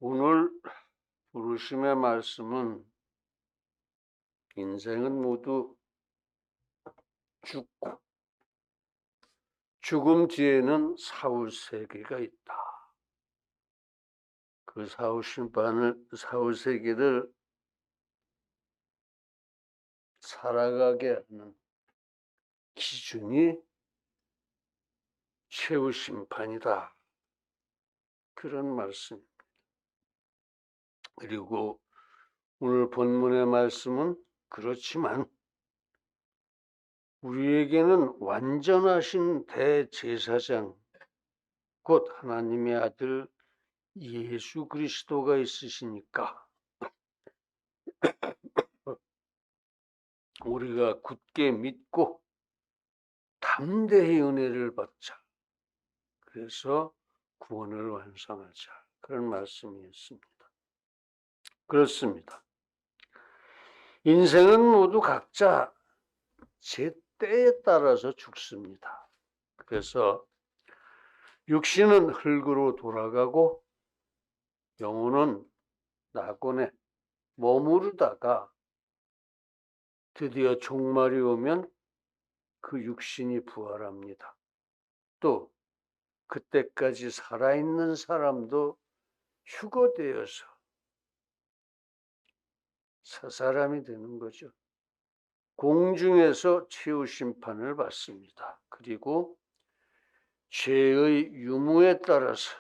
오늘 부르심의 말씀은 인생은 모두 죽고 죽음 뒤에는 사후세계가 있다. 그 사후세계를 살아가게 하는 기준이 최후심판이다. 그런 말씀. 그리고 오늘 본문의 말씀은 그렇지만 우리에게는 완전하신 대제사장, 곧 하나님의 아들 예수 그리스도가 있으시니까 우리가 굳게 믿고 담대히 은혜를 받자. 그래서 구원을 완성하자. 그런 말씀이었습니다. 그렇습니다. 인생은 모두 각자 제 때에 따라서 죽습니다. 그래서 육신은 흙으로 돌아가고 영혼은 낙원에 머무르다가 드디어 종말이 오면 그 육신이 부활합니다. 또 그때까지 살아있는 사람도 휴거되어서 새 사람이 되는 거죠. 공중에서 최후심판을 받습니다. 그리고 죄의 유무에 따라서,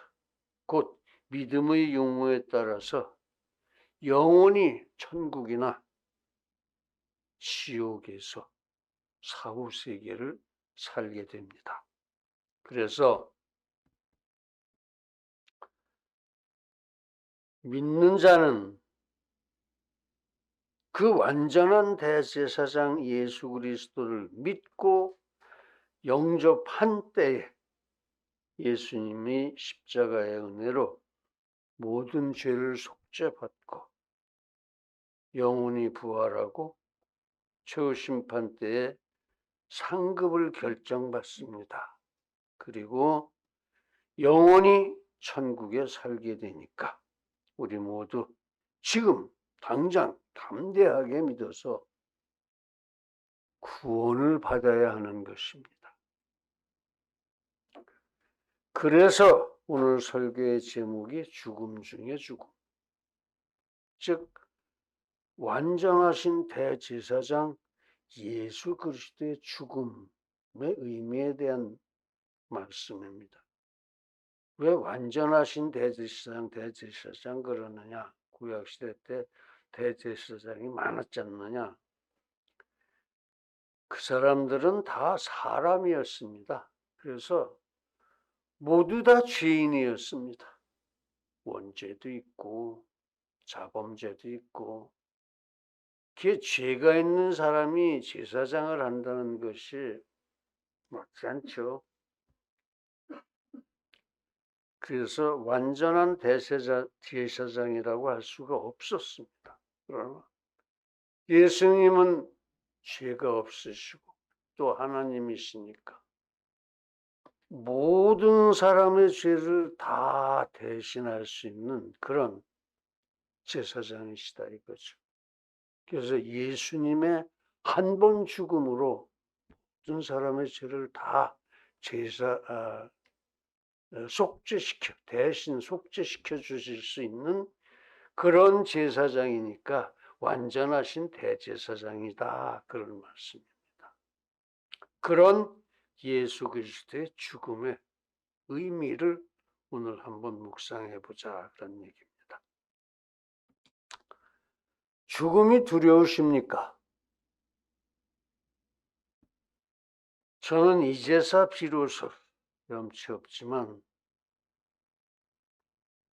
곧 믿음의 유무에 따라서 영원히 천국이나 지옥에서 사후세계를 살게 됩니다. 그래서 믿는 자는 그 완전한 대제사장 예수 그리스도를 믿고 영접한 때에 예수님이 십자가의 은혜로 모든 죄를 속죄받고 영혼이 부활하고 최후심판 때에 상급을 결정받습니다. 그리고 영원히 천국에 살게 되니까 우리 모두 지금 당장 담대하게 믿어서 구원을 받아야 하는 것입니다. 그래서 오늘 설교의 제목이 죽음 중에 죽음, 즉 완전하신 대제사장 예수 그리스도의 죽음의 의미에 대한 말씀입니다. 왜 완전하신 대제사장 그러느냐? 구약시대 때 대제사장이 많았지 않느냐? 그 사람들은 다 사람이었습니다. 그래서 모두 다 죄인이었습니다. 원죄도 있고 자범죄도 있고, 그게 죄가 있는 사람이 제사장을 한다는 것이 맞지 않죠. 그래서 완전한 대제사장이라고 할 수가 없었습니다. 그러나 예수님은 죄가 없으시고 또 하나님이시니까 모든 사람의 죄를 다 대신할 수 있는 그런 제사장이시다 이거죠. 그래서 예수님의 한 번 죽음으로 모든 사람의 죄를 다 대신 속죄시켜 주실 수 있는 그런 제사장이니까 완전하신 대제사장이다, 그런 말씀입니다. 그런 예수 그리스도의 죽음의 의미를 오늘 한번 묵상해 보자, 그런 얘기입니다. 죽음이 두려우십니까? 저는 이제서 비로소 염치 없지만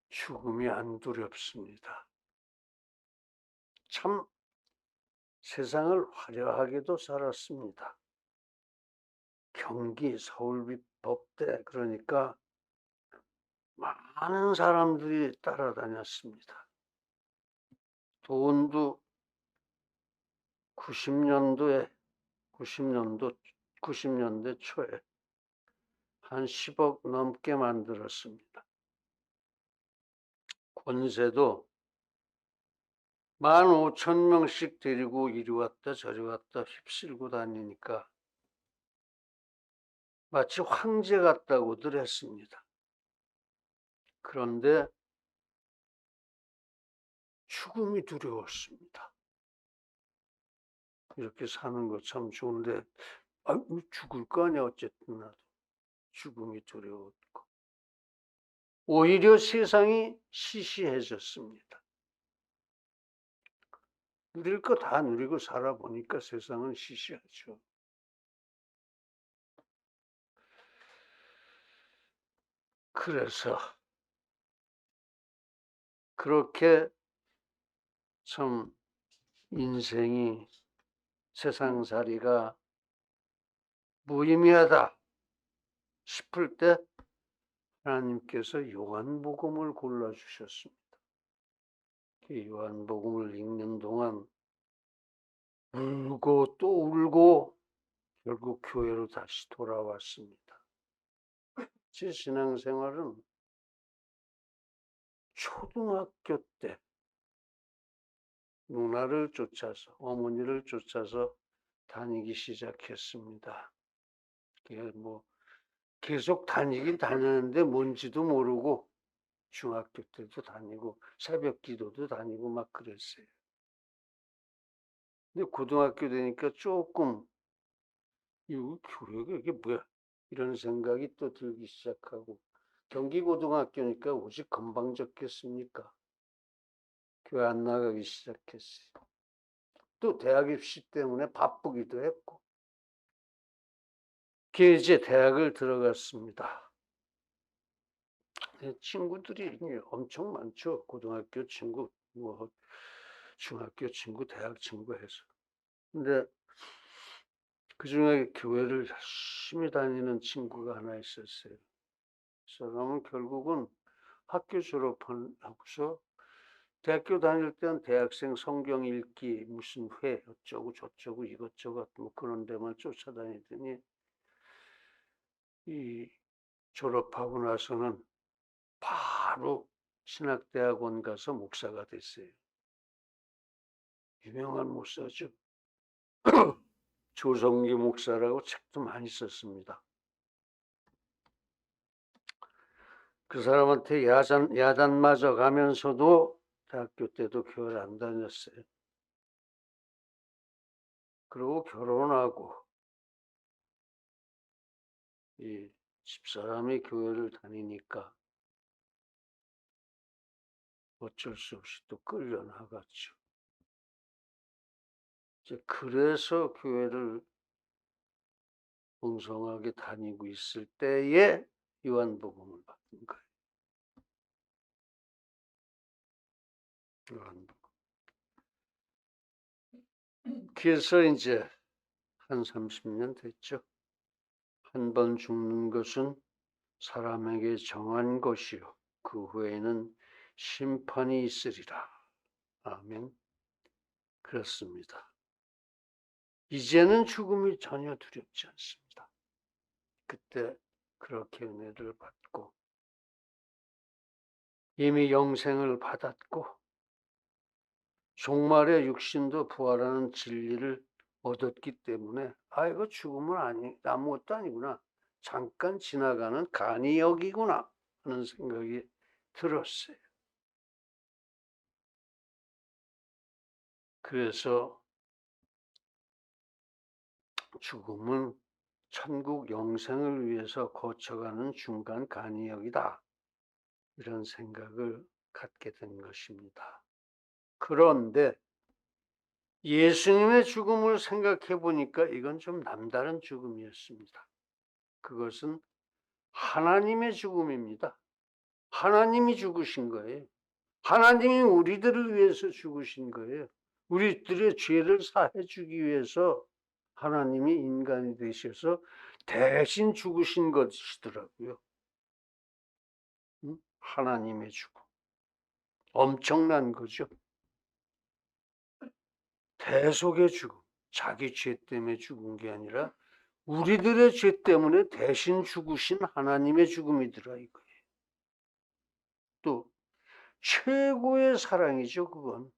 죽음이 안 두렵습니다. 참 세상을 화려하게도 살았습니다. 경기 서울법대, 그러니까 많은 사람들이 따라다녔습니다. 돈도 90년대 초에 한 10억 넘게 만들었습니다. 권세도 15,000명씩 데리고 이리 왔다 저리 왔다 휩쓸고 다니니까 마치 황제 같다고들 했습니다. 그런데 죽음이 두려웠습니다. 이렇게 사는 거 참 좋은데 죽을 거 아니야. 어쨌든 나도 죽음이 두려웠고 오히려 세상이 시시해졌습니다. 누릴 거 다 누리고 살아보니까 세상은 시시하죠. 그래서 그렇게 참 인생이 세상살이가 무의미하다 싶을 때 하나님께서 요한복음을 골라주셨습니다. 요한복음을 읽는 동안 울고 또 울고 결국 교회로 다시 돌아왔습니다. 제 신앙생활은 초등학교 때 누나를 쫓아서 어머니를 쫓아서 다니기 시작했습니다. 계속 다니긴 다녔는데 뭔지도 모르고 중학교 때도 다니고 새벽 기도도 다니고 막 그랬어요. 근데 고등학교 되니까 조금 이 교회가 이게 뭐야 이런 생각이 또 들기 시작하고 경기고등학교니까 오직 건방졌겠습니까? 교회 안 나가기 시작했어요. 또 대학 입시 때문에 바쁘기도 했고 이제 대학을 들어갔습니다. 친구들이 엄청 많죠. 고등학교 친구, 중학교 친구, 대학 친구 해서. 근데 그중에 교회를 열심히 다니는 친구가 하나 있었어요. 그 사람은 결국은 학교 졸업하고서 대학교 다닐 때는 대학생 성경 읽기 무슨 회 어쩌고 저쩌고 이것저것 뭐 그런 데만 쫓아다니더니 이 졸업하고 나서는 바로 신학대학원 가서 목사가 됐어요. 유명한 목사죠. 조성기 목사라고 책도 많이 썼습니다. 그 사람한테 야단 맞아 가면서도 대학교 때도 교회를 안 다녔어요. 그리고 결혼하고 이 집사람이 교회를 다니니까 어쩔 수 없이 또 끌려나갔죠. 이제 그래서 교회를 엉성하게 다니고 있을 때에 요한복음을 받은 거예요. 요한복음. 그래서 이제 한 30년 됐죠. 한 번 죽는 것은 사람에게 정한 것이요 그 후에는 심판이 있으리라. 아멘. 그렇습니다. 이제는 죽음이 전혀 두렵지 않습니다. 그때 그렇게 은혜를 받고 이미 영생을 받았고 종말의 육신도 부활하는 진리를 얻었기 때문에 이거 죽음은 아무것도 아니구나. 잠깐 지나가는 간이역이구나 하는 생각이 들었어요. 그래서 죽음은 천국 영생을 위해서 거쳐가는 중간 간이역이다. 이런 생각을 갖게 된 것입니다. 그런데 예수님의 죽음을 생각해 보니까 이건 좀 남다른 죽음이었습니다. 그것은 하나님의 죽음입니다. 하나님이 죽으신 거예요. 하나님이 우리들을 위해서 죽으신 거예요. 우리들의 죄를 사해 주기 위해서 하나님이 인간이 되셔서 대신 죽으신 것이더라고요. 하나님의 죽음. 엄청난 거죠. 대속의 죽음. 자기 죄 때문에 죽은 게 아니라 우리들의 죄 때문에 대신 죽으신 하나님의 죽음이더라 이거예요. 또 최고의 사랑이죠, 그건.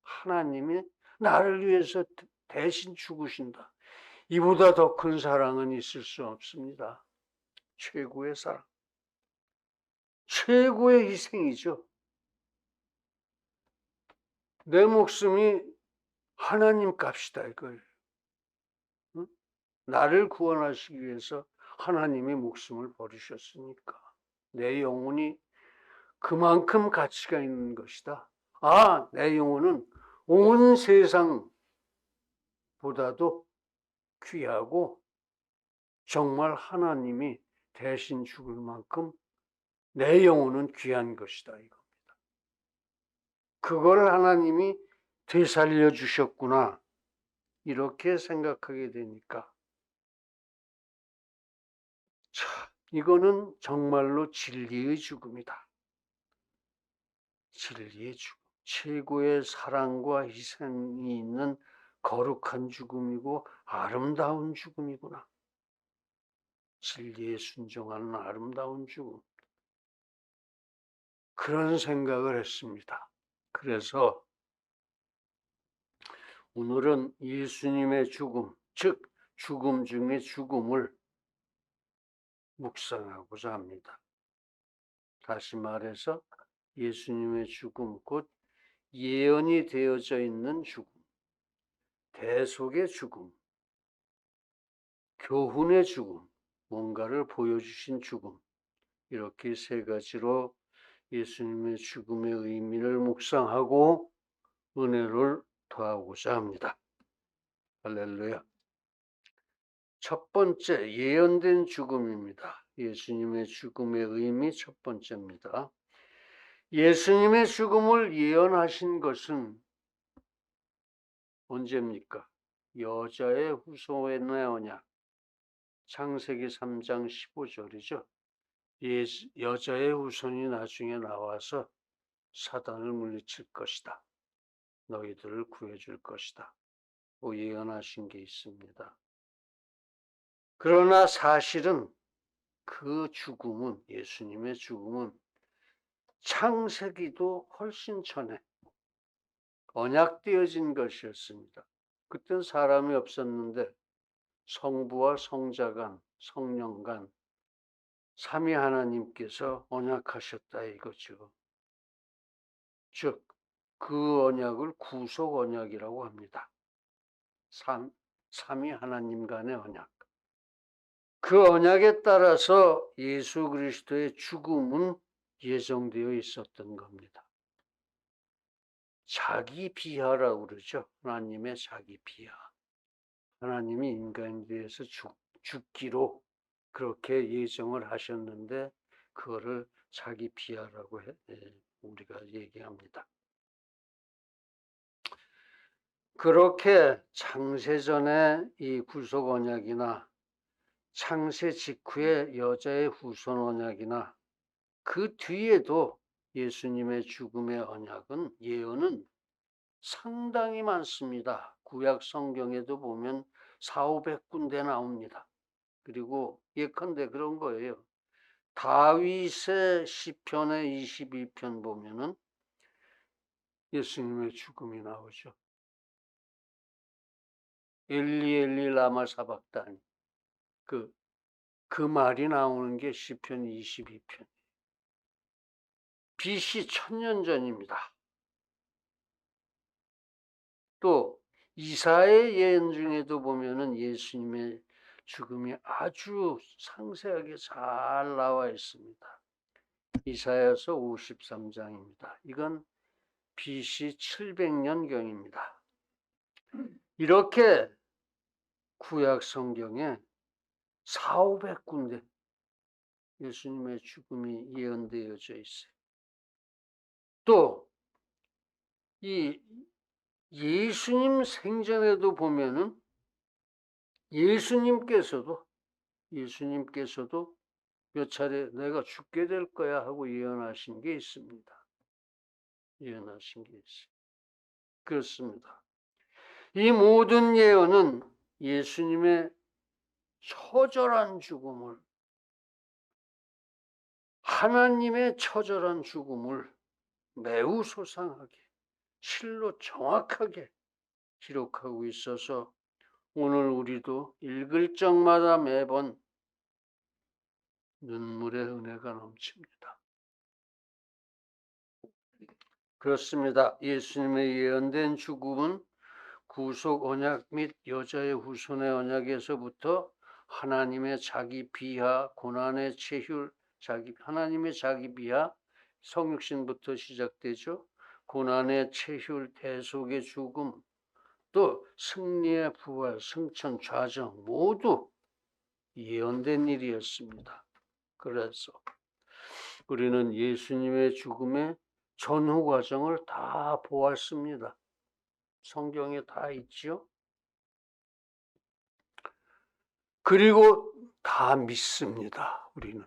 하나님이 나를 위해서 대신 죽으신다. 이보다 더 큰 사랑은 있을 수 없습니다. 최고의 사랑. 최고의 희생이죠. 내 목숨이 하나님 값이다, 이걸. 응? 나를 구원하시기 위해서 하나님이 목숨을 버리셨으니까. 내 영혼이 그만큼 가치가 있는 것이다. 아, 내 영혼은 온 세상보다도 귀하고 정말 하나님이 대신 죽을 만큼 내 영혼은 귀한 것이다, 이겁니다. 그걸 하나님이 되살려 주셨구나, 이렇게 생각하게 되니까, 참, 이거는 정말로 진리의 죽음이다. 진리의 죽음. 최고의 사랑과 희생이 있는 거룩한 죽음이고 아름다운 죽음이구나. 진리에 순종하는 아름다운 죽음. 그런 생각을 했습니다. 그래서 오늘은 예수님의 죽음, 즉 죽음 중의 죽음을 묵상하고자 합니다. 다시 말해서 예수님의 죽음, 곧 예언이 되어져 있는 죽음, 대속의 죽음, 교훈의 죽음, 뭔가를 보여주신 죽음, 이렇게 세 가지로 예수님의 죽음의 의미를 묵상하고 은혜를 더하고자 합니다. 할렐루야. 첫 번째, 예언된 죽음입니다. 예수님의 죽음의 의미 첫 번째입니다. 예수님의 죽음을 예언하신 것은 언제입니까? 여자의 후손의 언약, 창세기 3장 15절이죠. 여자의 후손이 나중에 나와서 사단을 물리칠 것이다. 너희들을 구해줄 것이다. 예언하신 게 있습니다. 그러나 사실은 그 죽음은, 예수님의 죽음은 창세기도 훨씬 전에 언약되어진 것이었습니다. 그땐 사람이 없었는데 성부와 성자 간, 성령 간 삼위 하나님께서 언약하셨다, 이거죠. 즉, 그 언약을 구속 언약이라고 합니다. 삼위 하나님 간의 언약. 그 언약에 따라서 예수 그리스도의 죽음은 예정되어 있었던 겁니다. 자기 비하라고 그러죠. 하나님의 자기 비하. 하나님이 인간에 대해서 죽기로 그렇게 예정을 하셨는데 그거를 자기 비하라고 우리가 얘기합니다. 그렇게 창세전에 이 구속 언약이나 창세 직후의 여자의 후손 언약이나 그 뒤에도 예수님의 죽음의 언약은, 예언은 상당히 많습니다. 구약 성경에도 보면 400~500군데 나옵니다. 그리고 예컨대 그런 거예요. 다윗의 시편의 22편 보면은 예수님의 죽음이 나오죠. 엘리 엘리 라마 사박다니, 그 말이 나오는 게 시편 22편. BC 1000년 전입니다. 또 이사야의 예언 중에도 보면은 예수님의 죽음이 아주 상세하게 잘 나와 있습니다. 이사야서 53장입니다. 이건 BC 700년경입니다. 이렇게 구약 성경에 400~500군데 예수님의 죽음이 예언되어져 있어요. 또 이 예수님 생전에도 보면은 예수님께서도 몇 차례 내가 죽게 될 거야 하고 예언하신 게 있습니다. 예언하신 게 있어요. 그렇습니다. 이 모든 예언은 예수님의 처절한 죽음을, 하나님의 처절한 죽음을 매우 소상하게 실로 정확하게 기록하고 있어서 오늘 우리도 읽을 적마다 매번 눈물의 은혜가 넘칩니다. 그렇습니다. 예수님의 예언된 죽음은 구속 언약 및 여자의 후손의 언약에서부터 하나님의 자기 비하, 고난의 체휼, 하나님의 자기 비하, 성육신부터 시작되죠. 고난의 체휼, 대속의 죽음, 또 승리의 부활, 승천, 좌정 모두 예언된 일이었습니다. 그래서 우리는 예수님의 죽음의 전후 과정을 다 보았습니다. 성경에 다 있죠. 그리고 다 믿습니다. 우리는.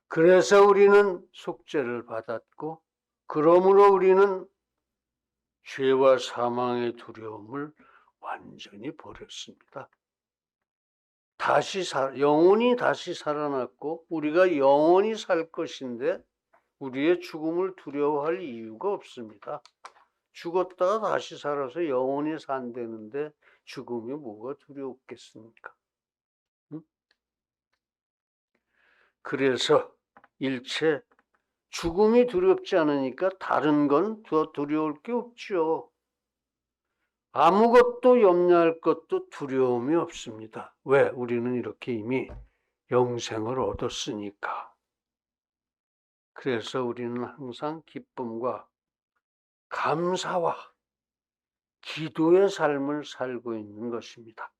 그래서 우리는 속죄를 받았고, 그러므로 우리는 죄와 사망의 두려움을 완전히 버렸습니다. 영혼이 다시 살아났고 우리가 영원히 살 것인데 우리의 죽음을 두려워할 이유가 없습니다. 죽었다가 다시 살아서 영원히 산다는데 죽음이 뭐가 두렵겠습니까? 응? 그래서 일체 죽음이 두렵지 않으니까 다른 건 더 두려울 게 없죠. 아무것도 염려할 것도 두려움이 없습니다. 왜? 우리는 이렇게 이미 영생을 얻었으니까. 그래서 우리는 항상 기쁨과 감사와 기도의 삶을 살고 있는 것입니다.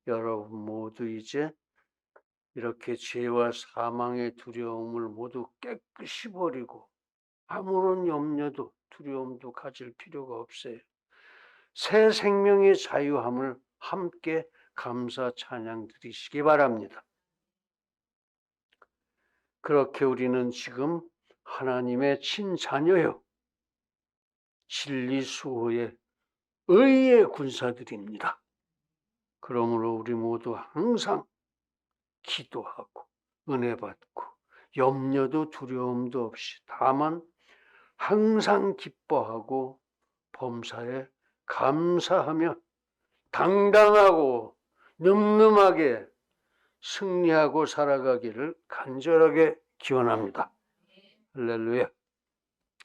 여러분 모두 이제 이렇게 죄와 사망의 두려움을 모두 깨끗이 버리고 아무런 염려도 두려움도 가질 필요가 없어요. 새 생명의 자유함을 함께 감사 찬양 드리시기 바랍니다. 그렇게 우리는 지금 하나님의 친자녀요, 진리 수호의 의의 군사들입니다. 그러므로 우리 모두 항상 기도하고 은혜 받고 염려도 두려움도 없이 다만 항상 기뻐하고 범사에 감사하며 당당하고 늠름하게 승리하고 살아가기를 간절하게 기원합니다. 할렐루야.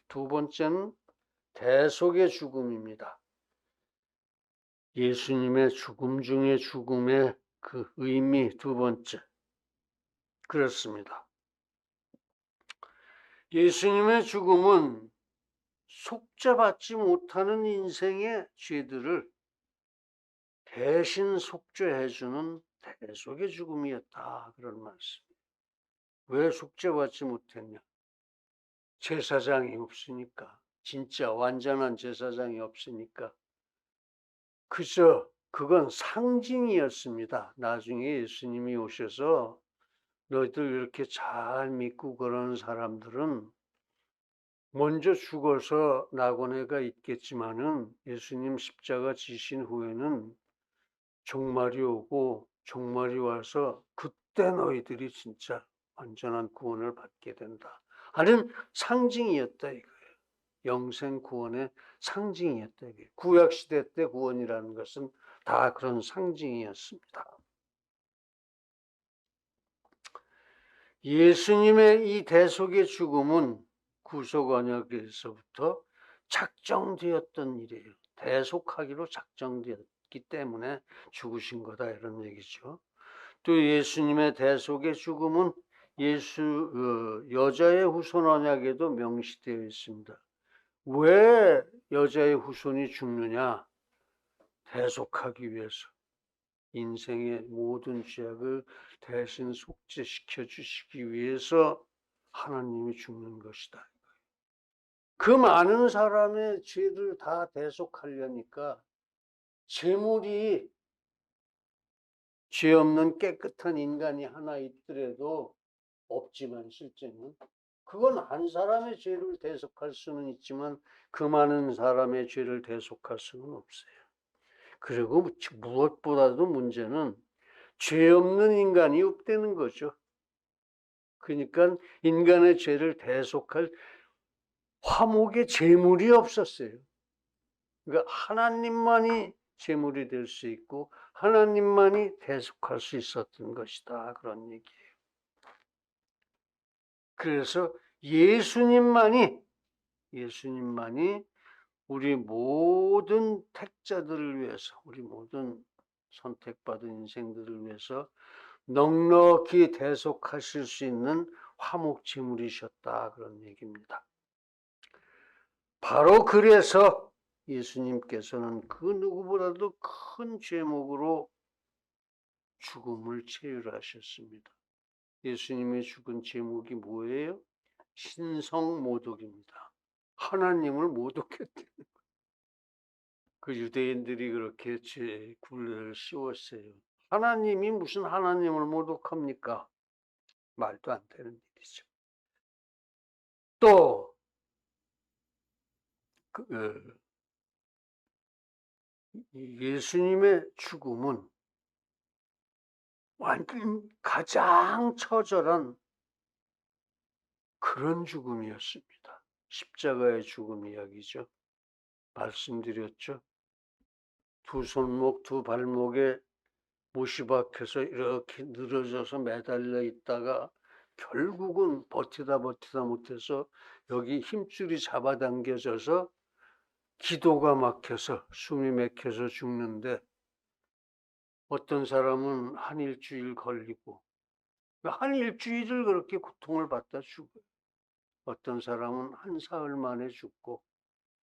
두 번째는 대속의 죽음입니다. 예수님의 죽음 중에 죽음의 그 의미 두 번째. 그렇습니다. 예수님의 죽음은 속죄받지 못하는 인생의 죄들을 대신 속죄해주는 대속의 죽음이었다. 그런 말씀이에요. 왜 속죄받지 못했냐? 제사장이 없으니까. 진짜 완전한 제사장이 없으니까. 그건 상징이었습니다. 나중에 예수님이 오셔서 너희들 이렇게 잘 믿고 그러는 사람들은 먼저 죽어서 낙원해가 있겠지만은 예수님 십자가 지신 후에는 종말이 오고 종말이 와서 그때 너희들이 진짜 완전한 구원을 받게 된다 하는 상징이었다 이거예요. 영생 구원의 상징이었다 이거예요. 구약시대 때 구원이라는 것은 다 그런 상징이었습니다. 예수님의 이 대속의 죽음은 구속 언약에서부터 작정되었던 일이에요. 대속하기로 작정되었기 때문에 죽으신 거다 이런 얘기죠. 또 예수님의 대속의 죽음은 여자의 후손 언약에도 명시되어 있습니다. 왜 여자의 후손이 죽느냐? 대속하기 위해서. 인생의 모든 죄악을 대신 속죄시켜 주시기 위해서 하나님이 죽는 것이다. 그 많은 사람의 죄를 다 대속하려니까 재물이 죄 없는 깨끗한 인간이 하나 있더라도 없지만 실제는 그건 한 사람의 죄를 대속할 수는 있지만 그 많은 사람의 죄를 대속할 수는 없어요. 그리고 무엇보다도 문제는 죄 없는 인간이 없다는 거죠. 그러니까 인간의 죄를 대속할 화목의 제물이 없었어요. 그러니까 하나님만이 제물이 될 수 있고 하나님만이 대속할 수 있었던 것이다, 그런 얘기예요. 그래서 예수님만이 우리 모든 택자들을 위해서, 우리 모든 선택받은 인생들을 위해서 넉넉히 대속하실 수 있는 화목제물이셨다, 그런 얘기입니다. 바로 그래서 예수님께서는 그 누구보다도 큰 죄목으로 죽음을 체휼하셨습니다. 예수님의 죽은 제목이 뭐예요? 신성모독입니다. 하나님을 모독했대요. 그 유대인들이 그렇게 죄 굴레를 씌웠어요. 하나님이 무슨 하나님을 모독합니까? 말도 안 되는 일이죠. 또 예수님의 죽음은 완전 가장 처절한 그런 죽음이었습니다. 십자가의 죽음 이야기죠. 말씀드렸죠. 두 손목, 두 발목에 못이 박혀서 이렇게 늘어져서 매달려 있다가 결국은 버티다 못해서 여기 힘줄이 잡아당겨져서 기도가 막혀서 숨이 막혀서 죽는데, 어떤 사람은 한 일주일 걸리고 한 일주일을 그렇게 고통을 받다 죽어요. 어떤 사람은 한 사흘 만에 죽고,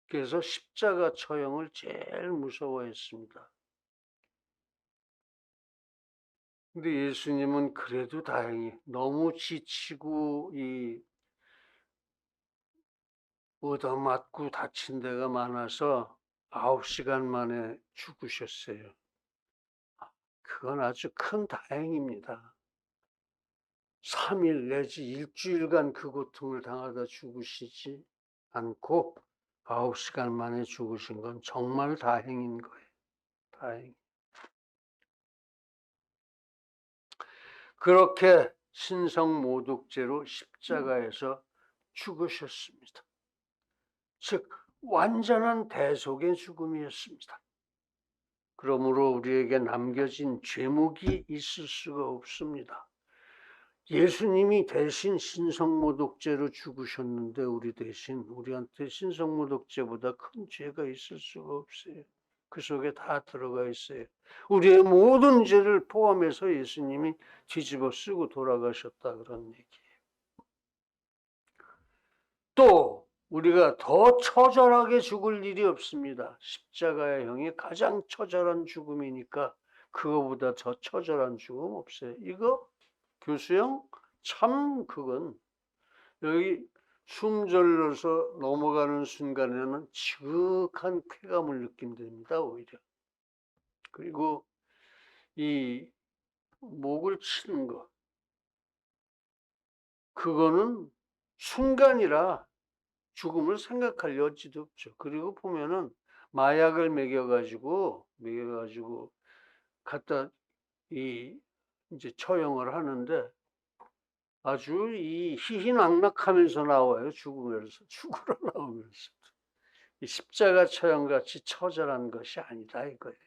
그래서 십자가 처형을 제일 무서워했습니다. 근데 예수님은 그래도 다행히 너무 지치고 얻어맞고 다친 데가 많아서 9시간 만에 죽으셨어요. 그건 아주 큰 다행입니다. 3일 내지 일주일간 그 고통을 당하다 죽으시지 않고 9시간 만에 죽으신 건 정말 다행인 거예요. 다행. 그렇게 신성모독죄로 십자가에서 죽으셨습니다. 즉 완전한 대속의 죽음이었습니다. 그러므로 우리에게 남겨진 죄목이 있을 수가 없습니다. 예수님이 대신 신성모독죄로 죽으셨는데 우리 대신 우리한테 신성모독죄보다 큰 죄가 있을 수가 없어요. 그 속에 다 들어가 있어요. 우리의 모든 죄를 포함해서 예수님이 뒤집어 쓰고 돌아가셨다, 그런 얘기예요. 또 우리가 더 처절하게 죽을 일이 없습니다. 십자가의 형이 가장 처절한 죽음이니까 그거보다 더 처절한 죽음 없어요. 이거 교수형 참 그건 여기 숨절려서 넘어가는 순간에는 지극한 쾌감을 느낀답니다, 오히려. 그리고 이 목을 치는 거, 그거는 순간이라 죽음을 생각할 여지도 없죠. 그리고 보면은 마약을 먹여가지고 갖다 이제 처형을 하는데 아주 이 희희낙낙하면서 나와요. 죽으러 나오면서. 이 십자가 처형같이 처절한 것이 아니다, 이거예요.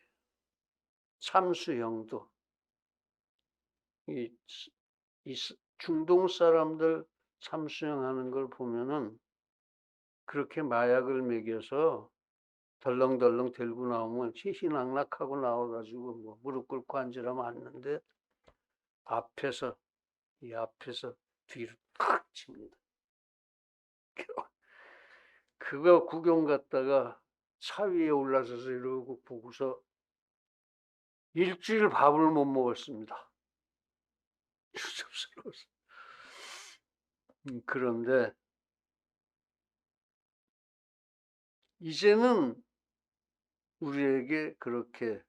참수형도 이 중동 사람들 참수형하는 걸 보면은 그렇게 마약을 먹여서 덜렁덜렁 들고 나오면 희희낙낙하고 나와가지고 뭐 무릎 꿇고 앉으라면 앉는데 앞에서 뒤로 탁 칩니다. 그거 구경 갔다가 차 위에 올라서서 이러고 보고서 일주일 밥을 못 먹었습니다. 추접스러워서. 그런데 이제는 우리에게 그렇게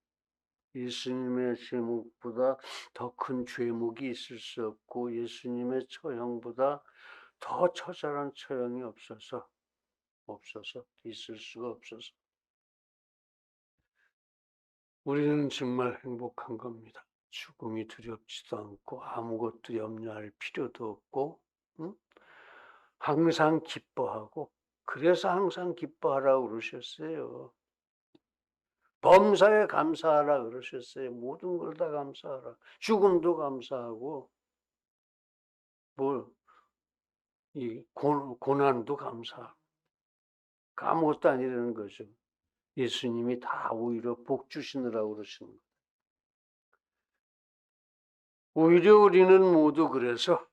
예수님의 제목보다 더 큰 죄목이 있을 수 없고 예수님의 처형보다 더 처절한 처형이 없어서 있을 수가 없어서 우리는 정말 행복한 겁니다. 죽음이 두렵지도 않고 아무것도 염려할 필요도 없고, 응? 항상 기뻐하고, 그래서 항상 기뻐하라고 그러셨어요. 범사에 감사하라 그러셨어요. 모든 걸 다 감사하라. 죽음도 감사하고, 이 고난도 감사하고, 아무것도 아니라는 거죠. 예수님이 다 오히려 복 주시느라고 그러시는 거예요. 오히려 우리는 모두 그래서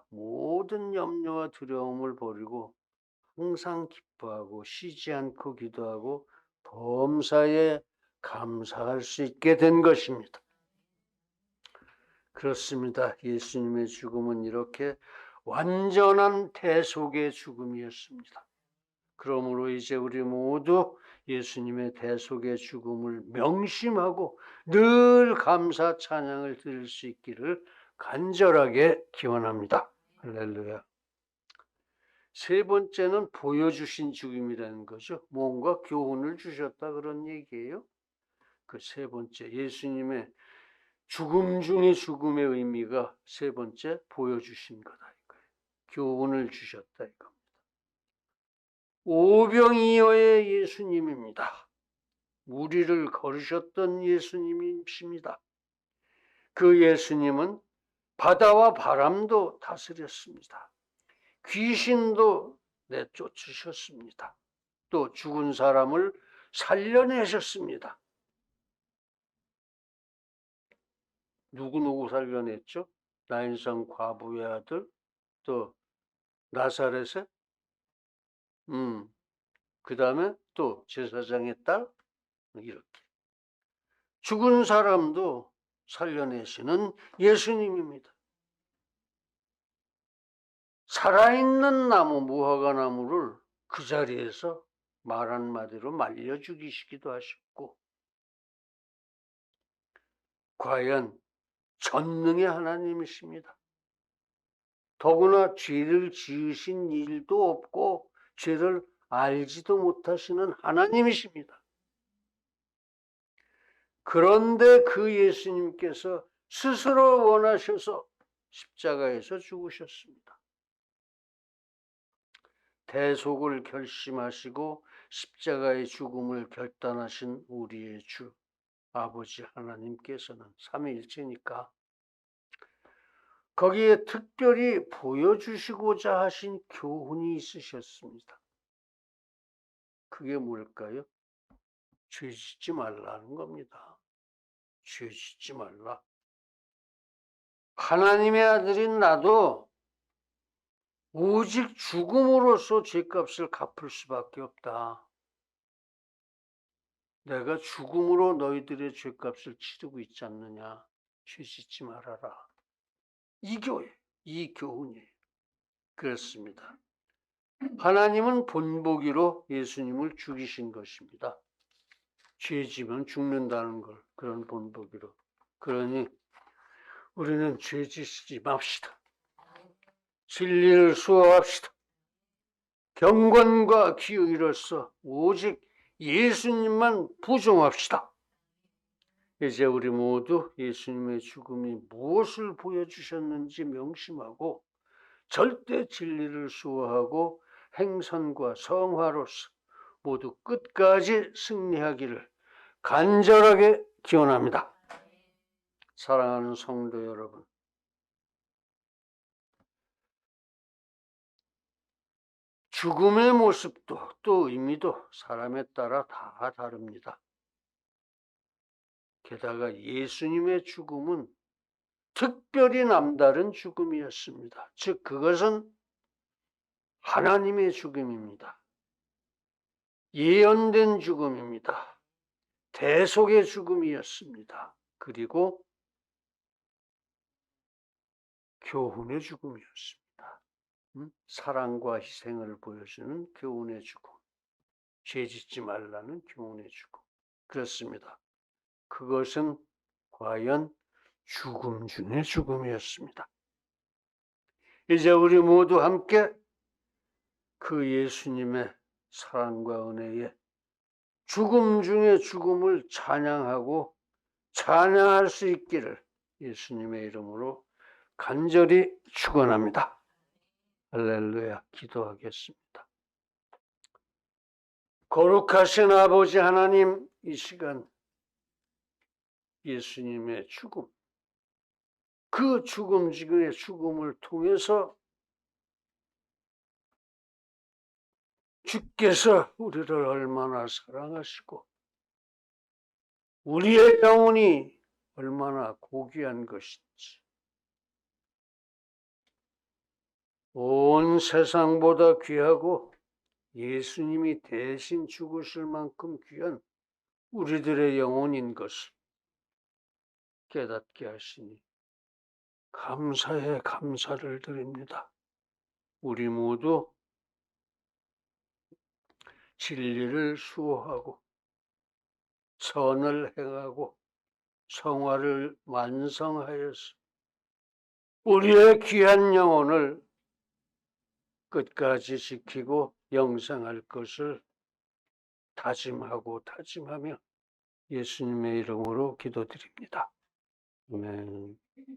모든 염려와 두려움을 버리고 항상 기뻐하고 쉬지 않고 기도하고 범사에 감사할 수 있게 된 것입니다. 그렇습니다. 예수님의 죽음은 이렇게 완전한 대속의 죽음이었습니다. 그러므로 이제 우리 모두 예수님의 대속의 죽음을 명심하고 늘 감사 찬양을 드릴 수 있기를 간절하게 기원합니다. 할렐루야. 세 번째는 보여주신 죽음이라는 거죠. 뭔가 교훈을 주셨다 그런 얘기예요. 그 세 번째, 예수님의 죽음 중의 죽음의 의미가 세 번째 보여주신 거다 이거예요. 교훈을 주셨다 이겁니다. 오병이어의 예수님입니다. 무리를 걸으셨던 예수님이십니다. 그 예수님은 바다와 바람도 다스렸습니다. 귀신도 내쫓으셨습니다. 또 죽은 사람을 살려내셨습니다. 누구 살려냈죠? 나인성 과부의 아들, 또 나사렛의 그 다음에 또 제사장의 딸, 이렇게 죽은 사람도 살려내시는 예수님입니다. 살아있는 나무, 무화과 나무를 그 자리에서 말 한마디로 말려 죽이시기도 하셨고, 과연 전능의 하나님이십니다. 더구나 죄를 지으신 일도 없고 죄를 알지도 못하시는 하나님이십니다. 그런데 그 예수님께서 스스로 원하셔서 십자가에서 죽으셨습니다. 대속을 결심하시고 십자가의 죽음을 결단하신 우리의 주 아버지 하나님께서는 삼위일체니까 거기에 특별히 보여주시고자 하신 교훈이 있으셨습니다. 그게 뭘까요? 죄 짓지 말라는 겁니다. 죄 짓지 말라. 하나님의 아들인 나도 오직 죽음으로써 죄값을 갚을 수밖에 없다. 내가 죽음으로 너희들의 죄값을 치르고 있지 않느냐. 죄 짓지 말아라. 이 교훈이에요. 그렇습니다. 하나님은 본보기로 예수님을 죽이신 것입니다. 죄 지면 죽는다는 걸, 그런 본보기로. 그러니 우리는 죄 짓지 맙시다. 진리를 수호합시다. 경건과 기의로서 오직 예수님만 부정합시다. 이제 우리 모두 예수님의 죽음이 무엇을 보여주셨는지 명심하고 절대 진리를 수호하고 행선과 성화로서 모두 끝까지 승리하기를 간절하게 기원합니다. 사랑하는 성도 여러분, 죽음의 모습도 또 의미도 사람에 따라 다 다릅니다. 게다가 예수님의 죽음은 특별히 남다른 죽음이었습니다. 즉 그것은 하나님의 죽음입니다. 예언된 죽음입니다. 대속의 죽음이었습니다. 그리고 교훈의 죽음이었습니다. 사랑과 희생을 보여주는 교훈의 죽음. 죄 짓지 말라는 교훈의 죽음. 그렇습니다. 그것은 과연 죽음 중의 죽음이었습니다. 이제 우리 모두 함께 그 예수님의 사랑과 은혜에 죽음 중의 죽음을 찬양하고 찬양할 수 있기를 예수님의 이름으로 간절히 축원합니다. 할렐루야. 기도하겠습니다. 거룩하신 아버지 하나님, 이 시간 예수님의 죽음, 그 죽음의 죽음을 통해서 주께서 우리를 얼마나 사랑하시고 우리의 영혼이 얼마나 고귀한 것인지, 온 세상보다 귀하고 예수님이 대신 죽으실 만큼 귀한 우리들의 영혼인 것을 깨닫게 하시니 감사에 감사를 드립니다. 우리 모두 진리를 수호하고 선을 행하고 성화를 완성하여서 우리의 귀한 영혼을 끝까지 지키고 영생할 것을 다짐하며 예수님의 이름으로 기도드립니다. 아멘.